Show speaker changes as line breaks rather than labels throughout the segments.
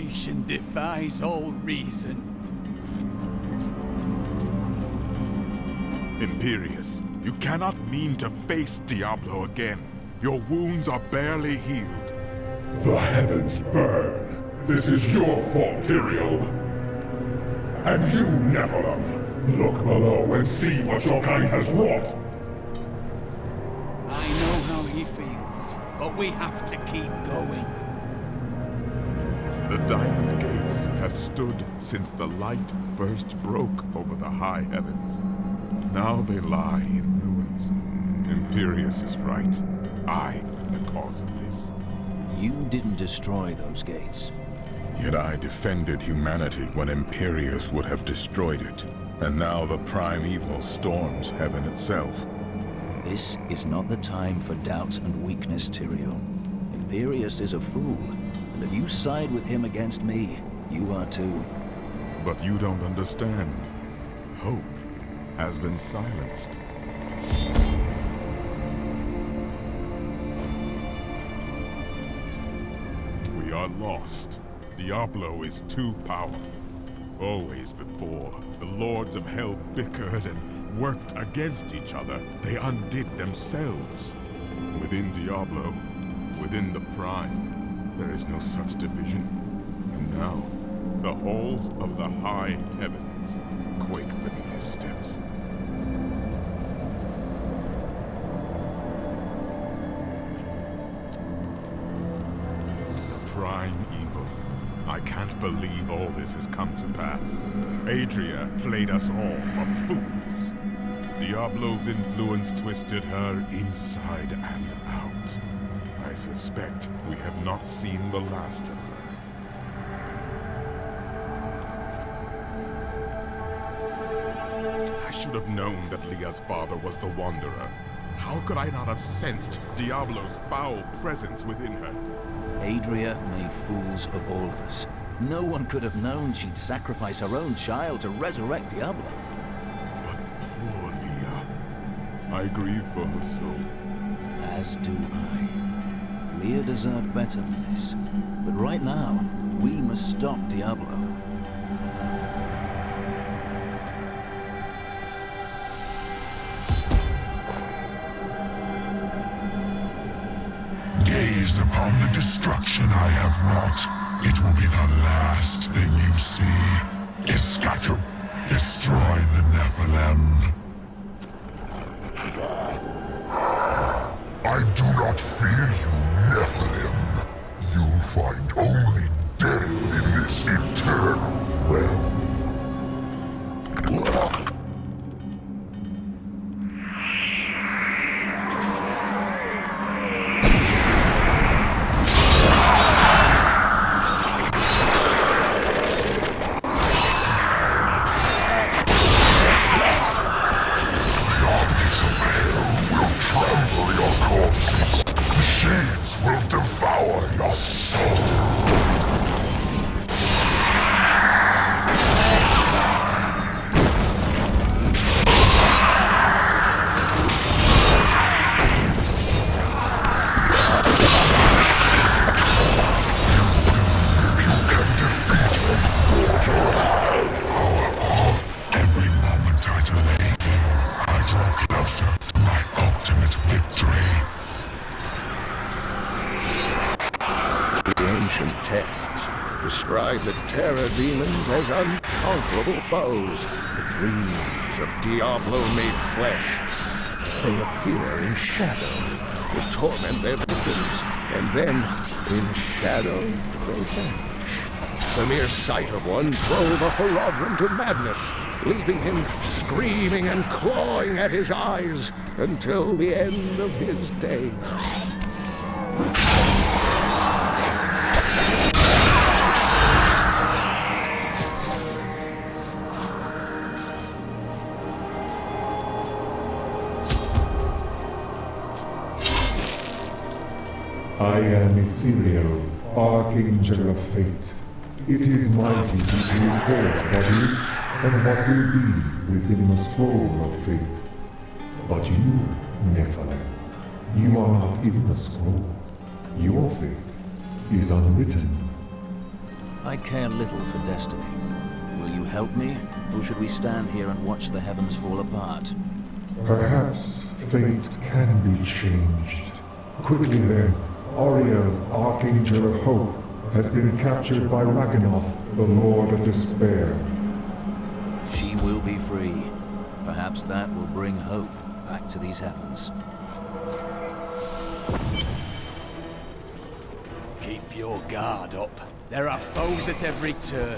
abomination defies all reason.
Imperius, you cannot mean to face Diablo again. Your wounds are barely healed.
The heavens burn. This is your fault, Tyrael. And you, Nephilim, look below and see what your kind has wrought.
I know how he feels, but we have to keep going.
The Diamond Gates have stood since the light first broke over the high heavens. Now they lie in ruins. Imperius is right. I am the cause of this.
You didn't destroy those gates.
Yet I defended humanity when Imperius would have destroyed it. And now the primeval storms heaven itself.
This is not the time for doubt and weakness, Tyrael. Imperius is a fool, and if you side with him against me, you are too.
But you don't understand. Hope has been silenced. We are lost. Diablo is too powerful. Always before, the lords of hell bickered and worked against each other. They undid themselves. Within Diablo, within the Prime, there is no such division. And now, the halls of the high heavens quake beneath his steps. Prime evil. I can't believe all this has come to pass. Adria played us all for fools. Diablo's influence twisted her inside and out. I suspect we have not seen the last of her. I should have known that Leah's father was the Wanderer. How could I not have sensed Diablo's foul presence within her?
Adria made fools of all of us. No one could have known she'd sacrifice her own child to resurrect Diablo.
But poor Leah. I grieve for her soul.
As do I. Leah deserved better than this. But right now, we must stop Diablo.
Gaze upon the destruction I have wrought. It will be the last thing you see. Iskatu, destroy the Nephilim. I do not fear you, Nephilim. You'll find only death in this eternal realm.
Describe the terror demons as unconquerable foes, the dreams of Diablo made flesh. They appear in shadow to torment their victims, and then, in shadow, they vanish. The mere sight of one drove a Horadrim to madness, leaving him screaming and clawing at his eyes until the end of his days.
I am Ethereal, Archangel of Fate. It is my duty to report what is and what will be within the scroll of fate. But you, Nephilim, you are not in the scroll. Your fate is unwritten.
I care little for destiny. Will you help me, or should we stand here and watch the heavens fall apart?
Perhaps fate can be changed. Quickly then, Auriel, Archangel of Hope, has been captured by Raganoth, the Lord of Despair.
She will be free. Perhaps that will bring hope back to these heavens.
Keep your guard up. There are foes at every turn.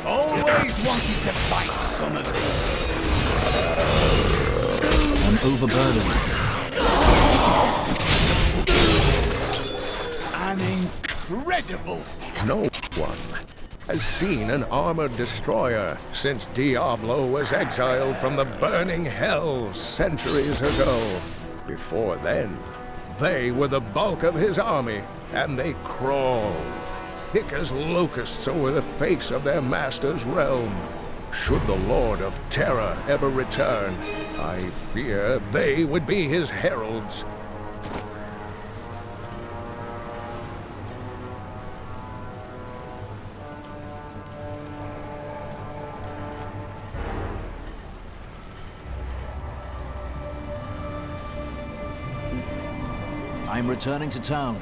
Always wanted to fight some of these.
I'm overburdened.
An incredible...
No one has seen an armored destroyer since Diablo was exiled from the burning hell centuries ago. Before then, they were the bulk of his army, and they crawled, thick as locusts over the face of their master's realm. Should the Lord of Terror ever return, I fear they would be his heralds.
I'm returning to town.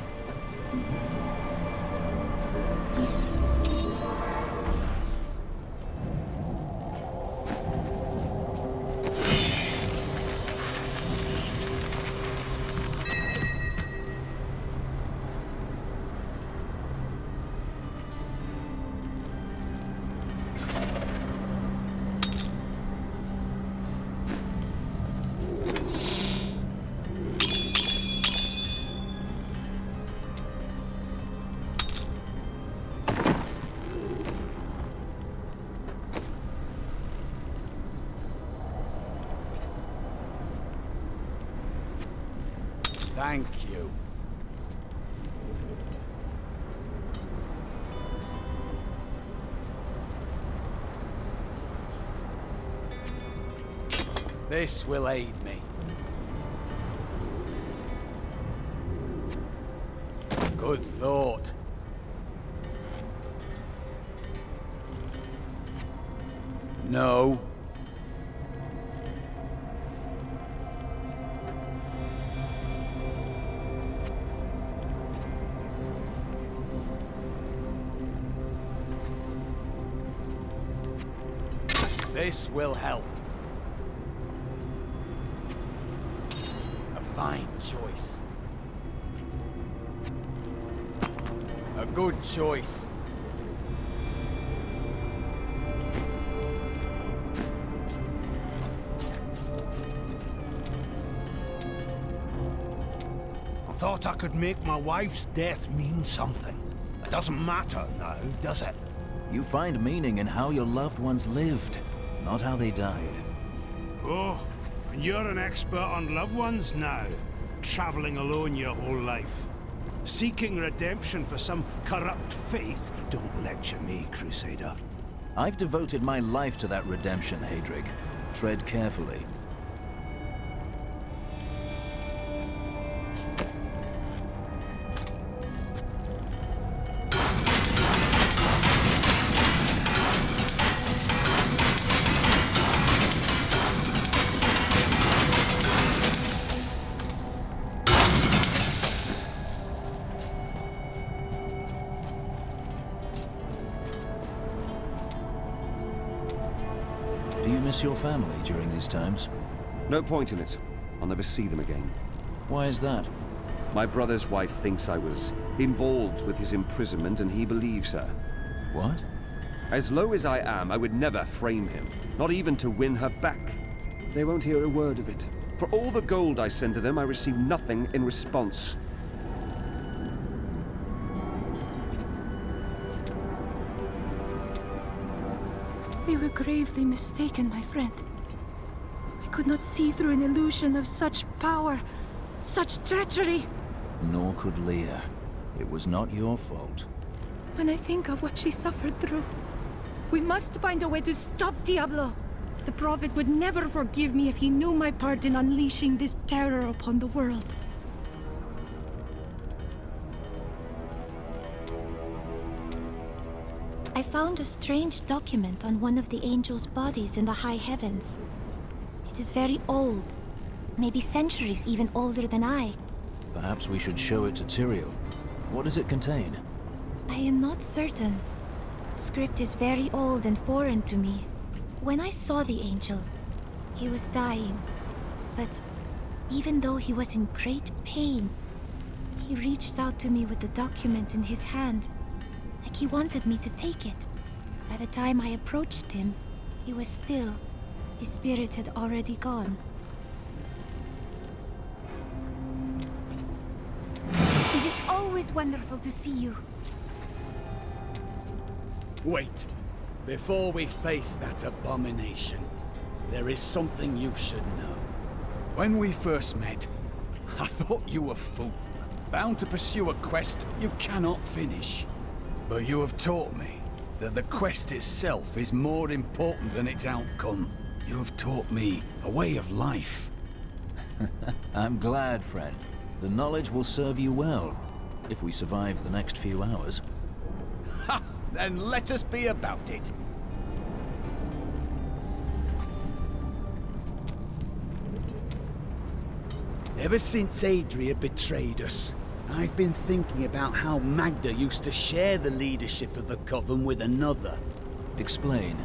Thank you. This will aid me. Good thought. No. This will help. A fine choice. A good choice.
I thought I could make my wife's death mean something. It doesn't matter now, does it?
You find meaning in how your loved ones lived, not how they died.
Oh, and you're an expert on loved ones now. Traveling alone your whole life. Seeking redemption for some corrupt faith. Don't lecture me, Crusader.
I've devoted my life to that redemption, Hadrig. Tread carefully. Do you miss your family during these times?
No point in it. I'll never see them again.
Why is that?
My brother's wife thinks I was involved with his imprisonment, and he believes her.
What?
As low as I am, I would never frame him, not even to win her back. They won't hear a word of it. For all the gold I send to them, I receive nothing in response.
We were gravely mistaken, my friend. I could not see through an illusion of such power, such treachery.
Nor could Leah. It was not your fault.
when I think of what she suffered through. We must find a way to stop Diablo. The Prophet would never forgive me if he knew my part in unleashing this terror upon the world.
I found a strange document on one of the angels' bodies in the high heavens. It is very old, maybe centuries even older than I.
Perhaps we should show it to Tyrael. What does it contain?
I am not certain. Script is very old and foreign to me. When I saw the angel, he was dying. But even though he was in great pain, he reached out to me with the document in his hand, like he wanted me to take it. By the time I approached him, he was still. His spirit had already gone.
It is always wonderful to see you.
Wait. Before we face that abomination, there is something you should know. When we first met, I thought you a fool, bound to pursue a quest you cannot finish. But you have taught me that the quest itself is more important than its outcome. You have taught me a way of life.
I'm glad, friend. The knowledge will serve you well, if we survive the next few hours.
Ha! Then let us be about it. Ever since Adria betrayed us, I've been thinking about how Magda used to share the leadership of the Coven with another.
Explain.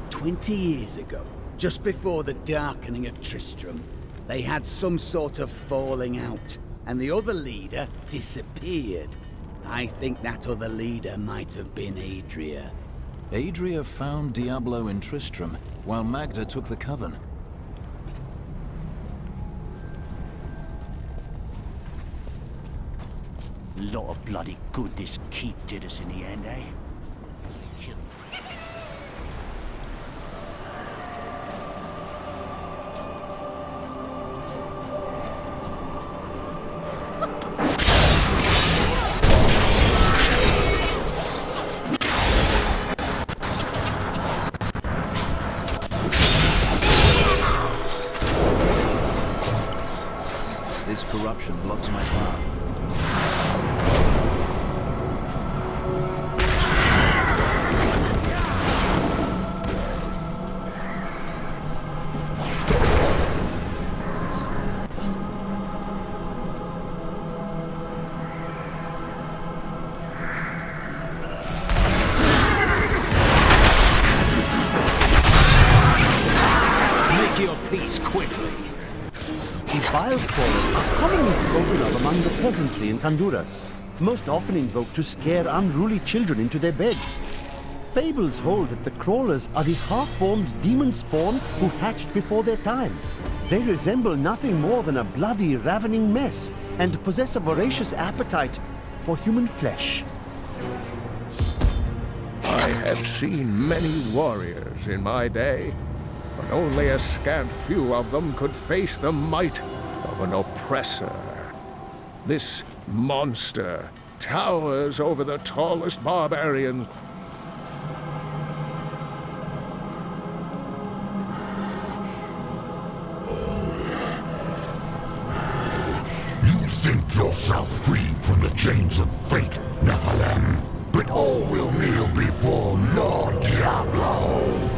20 years ago, just before the darkening of Tristram, they had some sort of falling out, and the other leader disappeared. I think that other leader might have been Adria.
Adria found Diablo in Tristram, while Magda took the Coven.
Lot of bloody good this keep did us in the end, eh?
This corruption blocks my path.
Make your peace quickly.
The Bilesporers are commonly spoken of among the peasantry in Honduras, most often invoked to scare unruly children into their beds. Fables hold that the crawlers are the half-formed demon spawn who hatched before their time. They resemble nothing more than a bloody, ravening mess, and possess a voracious appetite for human flesh.
I have seen many warriors in my day, but only a scant few of them could face the might of an oppressor. This monster towers over the tallest barbarians.
You think yourself free from the chains of fate, Nephilim, but all will kneel before Lord Diablo.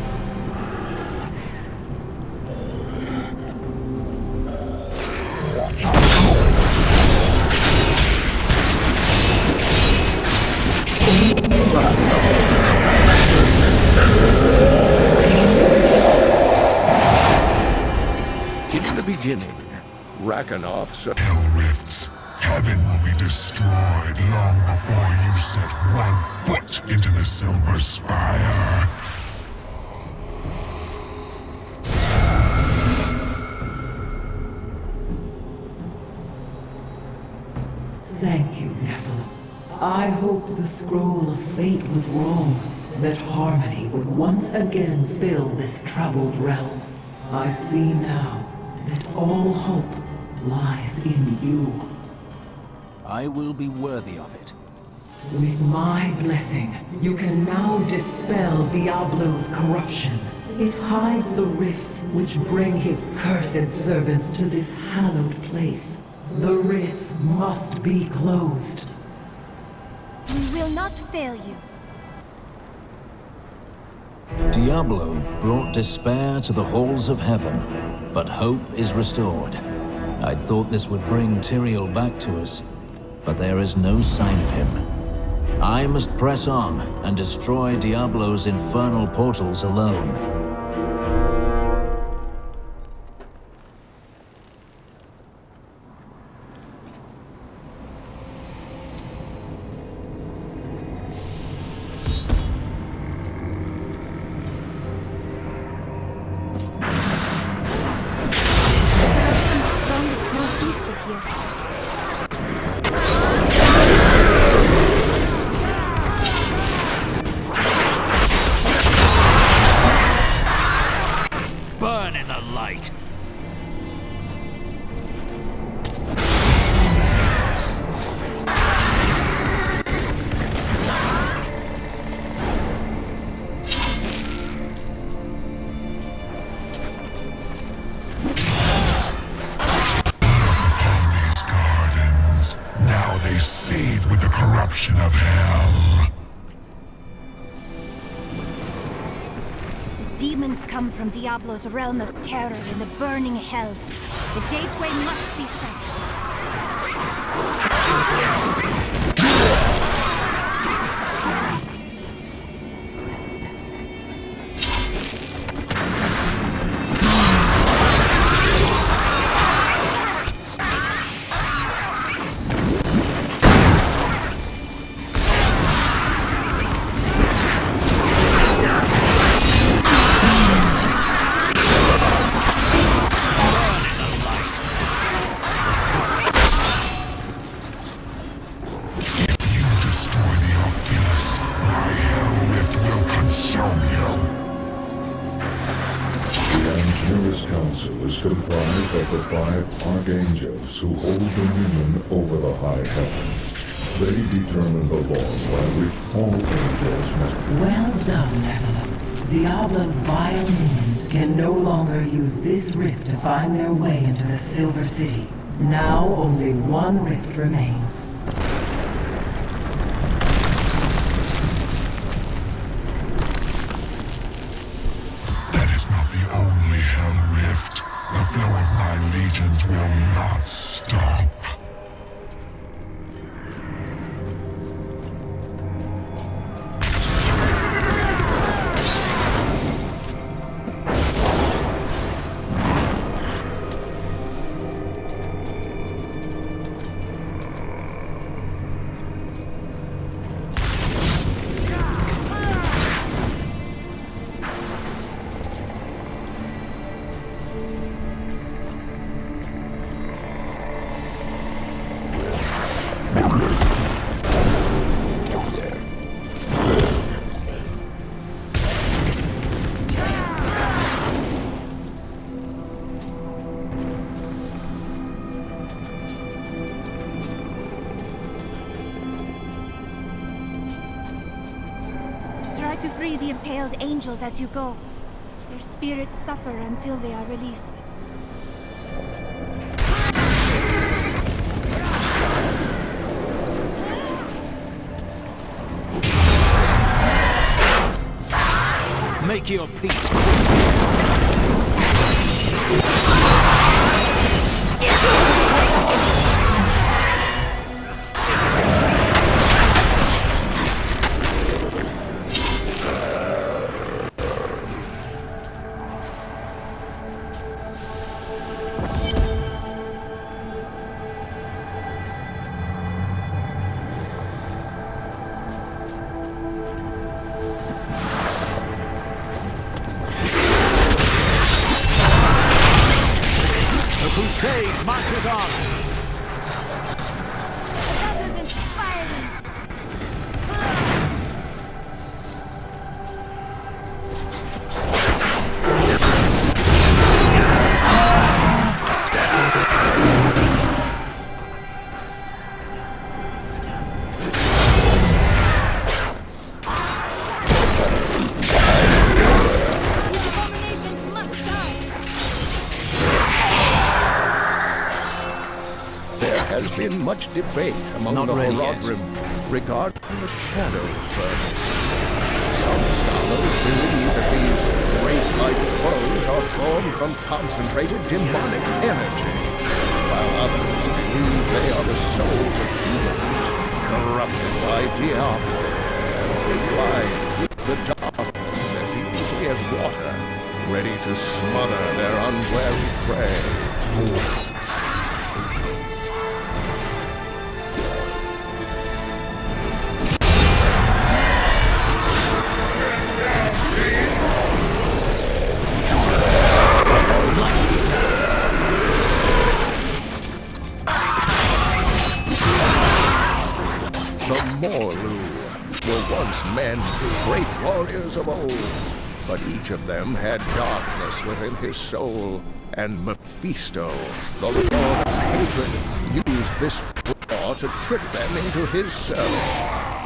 In the beginning, Rakonoth's
Hell rifts. Heaven will be destroyed long before you set one foot into the Silver Spire.
Thank you, Nephilim. I hoped the scroll of fate was wrong, that harmony would once again fill this troubled realm. I see now that all hope lies in you.
I will be worthy of it.
With my blessing, you can now dispel Diablo's corruption. It hides the rifts which bring his cursed servants to this hallowed place. The rifts must be closed.
We will not fail you.
Diablo brought despair to the halls of heaven, but hope is restored. I thought this would bring Tyrael back to us, but there is no sign of him. I must press on and destroy Diablo's infernal portals alone.
Strongest northeast of here.
Burn in the light!
Gardens. Now they seethe with the corruption of hell.
Demons come from Diablo's realm of terror in the burning hells. The gateway must be shut.
Council is comprised of the 5 archangels who hold dominion over the high heavens. They determine the laws by which all angels must...
Well done, Nephilim. Diablo's vile minions can no longer use this rift to find their way into the Silver City. Now only one rift remains.
The flow of my legions will not stop.
Try to free the impaled angels as you go. Their spirits suffer until they are released.
Make your peace. Crusade marches on!
That was inspiring!
been much debate among
Not
the
ready yet.
Horadrim regarding the shadow furnace. Some scholars believe that these great light flows are formed from concentrated demonic energy, while others believe they are the souls of humans corrupted by Diablo, replied with the darkness as easily as water, ready to smother their unwary prey. The Morlu were once men, great warriors of old, but each of them had darkness within his soul, and Mephisto, the Lord of Hatred, used this flaw to trick them into his service.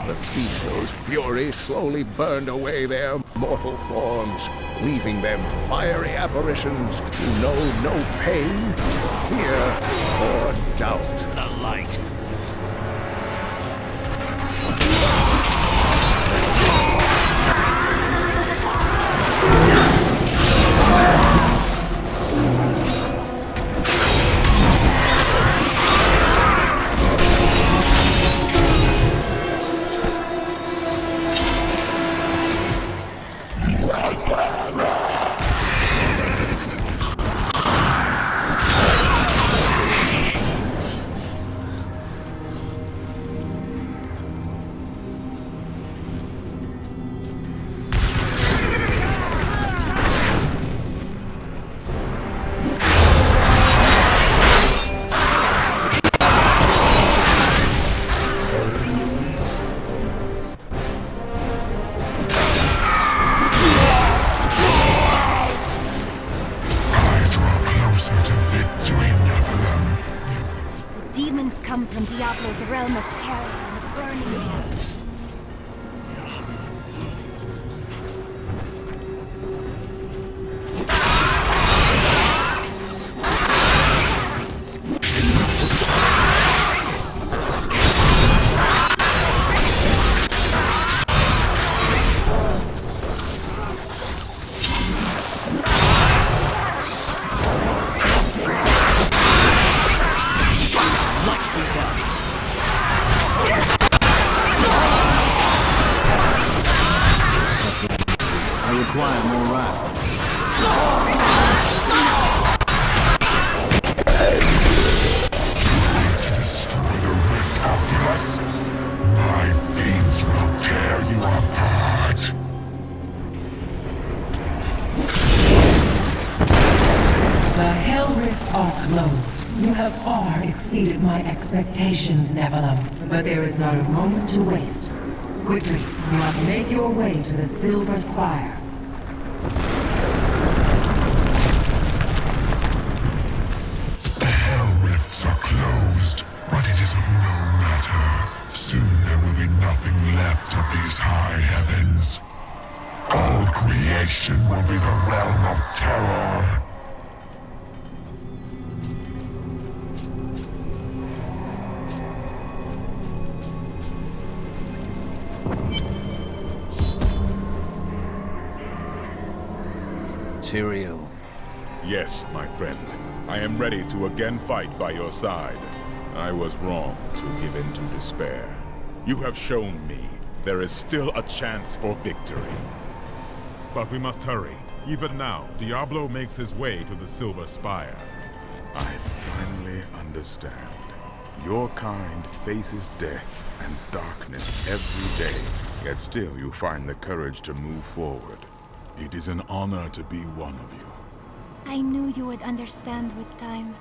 Mephisto's fury slowly burned away their mortal forms, leaving them fiery apparitions who know no pain, fear, or doubt.
The light.
Demons come from Diablo's realm of terror and the burning hell.
I require more wrath.
To destroy the red darkness, my fiends will tear you apart.
The Hell Rifts are closed. You have far exceeded my expectations, Nephilim. But there is not a moment to waste. Quickly, you must make your way to the Silver Spire.
The Hell Rifts are closed, but it is of no matter. Soon there will be nothing left of these high heavens. All creation will be the realm of terror.
Tyrael.
Yes, my friend. I am ready to again fight by your side. I was wrong to give in to despair. You have shown me there is still a chance for victory. But we must hurry. Even now, Diablo makes his way to the Silver Spire. I finally understand. Your kind faces death and darkness every day, yet still you find the courage to move forward. It is an honor to be one of you.
I knew you would understand with time.